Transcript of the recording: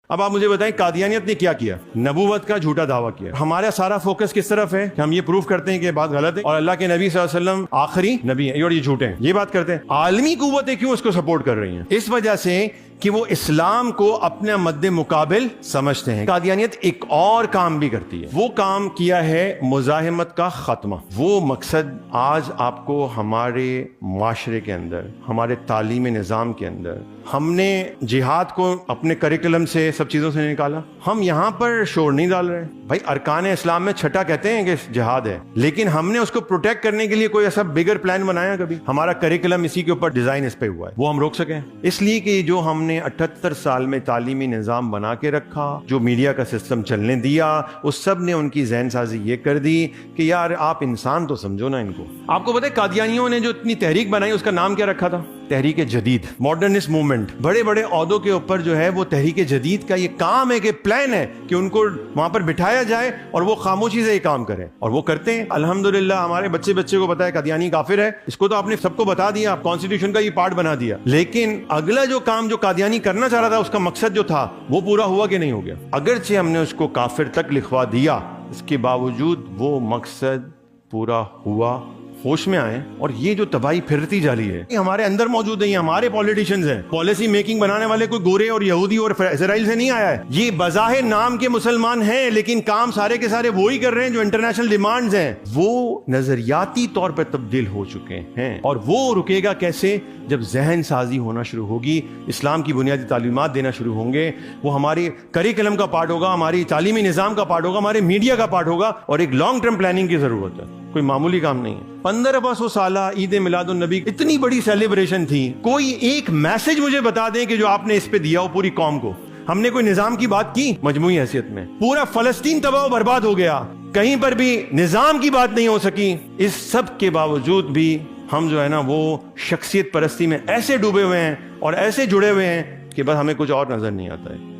اب آپ مجھے بتائیں قادیانیت نے کیا کیا؟ نبوت کا جھوٹا دعویٰ کیا. ہمارا سارا فوکس کس طرف ہے کہ ہم یہ پروف کرتے ہیں کہ یہ بات غلط ہے اور اللہ کے نبی صلی اللہ علیہ وسلم آخری نبی ہیں اور یہ جھوٹے ہیں. یہ بات کرتے ہیں. عالمی قوتیں کیوں اس کو سپورٹ کر رہی ہیں؟ اس وجہ سے کہ وہ اسلام کو اپنا مد مقابل سمجھتے ہیں. قادیانیت ایک اور کام بھی کرتی ہے. وہ کام کیا ہے مزاحمت کا خاتمہ. وہ مقصد آج آپ کو ہمارے معاشرے کے اندر، ہمارے تعلیمی نظام کے اندر، ہم نے جہاد کو اپنے کریکولم سے سب چیزوں سے نکالا. ہم یہاں پر شور نہیں ڈال رہے. بھائی ارکان اسلام میں چھٹا کہتے ہیں کہ جہاد ہے، لیکن ہم نے اس کو پروٹیکٹ کرنے کے لیے کوئی ایسا بگر پلان بنایا کبھی؟ ہمارا کریکولم اسی کے اوپر ڈیزائن اس پہ ہوا ہے. وہ ہم روک سکیں اس لیے کہ جو ہم نے 78 سال میں تعلیمی نظام بنا کے رکھا، جو میڈیا کا سسٹم چلنے دیا، اس سب نے ان کی ذہن سازی یہ کر دی کہ یار آپ انسان تو سمجھو نا ان کو. آپ کو پتہ ہے قادیانیوں نے جو اتنی تحریک بنائی اس کا نام کیا رکھا تھا؟ تحریک جدید، ماڈرنسٹ موومنٹ. بڑے بڑے عہدوں کے اوپر جو ہے وہ تحریک جدید کا یہ کام ہے کہ پلان ہے کہ ان کو وہاں پر بٹھایا جائے اور وہ خاموشی سے یہ کام کریں، اور وہ کرتے ہیں. الحمدللہ ہمارے بچے کو پتا ہے قادیانی کافر ہے. اس کو تو آپ نے سب کو بتا دیا، کانسٹیٹیوشن کا یہ پارٹ بنا دیا. لیکن اگلا جو کام جو قادیانی کرنا چاہ رہا تھا، اس کا مقصد جو تھا وہ پورا ہوا کہ نہیں ہو گیا؟ اگرچہ ہم نے اس کو کافر تک لکھوا دیا، اس کے باوجود وہ مقصد پورا ہوا. ہوش میں آئیں. اور یہ جو تباہی پھرتی جا رہی ہے یہ ہمارے اندر موجود ہے. یہ ہمارے پولیٹیشینز ہیں. پالیسی میکنگ بنانے والے کوئی گورے اور یہودی اور اسرائیل سے نہیں آیا ہے. یہ بظاہر نام کے مسلمان ہیں لیکن کام سارے کے سارے وہی کر رہے ہیں جو انٹرنیشنل ڈیمانڈز ہیں. وہ نظریاتی طور پہ تبدیل ہو چکے ہیں. اور وہ رکے گا کیسے؟ جب ذہن سازی ہونا شروع ہوگی، اسلام کی بنیادی تعلیمات دینا شروع ہوں گے. وہ ہماری کریکولم کا پارٹ ہوگا، ہماری تعلیمی نظام کا پارٹ ہوگا، ہمارے میڈیا کا پارٹ ہوگا. اور ایک لانگ ٹرم پلاننگ کی ضرورت ہے، کوئی معمولی کام نہیں ہے. 1500 سالہ عید میلاد النبی اتنی بڑی سیلیبریشن تھی. کوئی ایک میسج مجھے بتا دیں کہ جو آپ نے اس پہ دیا ہو پوری قوم کو. ہم نے کوئی نظام کی بات کی مجموعی حیثیت میں؟ پورا فلسطین تباہ و برباد ہو گیا، کہیں پر بھی نظام کی بات نہیں ہو سکی. اس سب کے باوجود بھی ہم جو ہے نا وہ شخصیت پرستی میں ایسے ڈوبے ہوئے ہیں اور ایسے جڑے ہوئے ہیں کہ بس ہمیں کچھ اور نظر نہیں آتا ہے.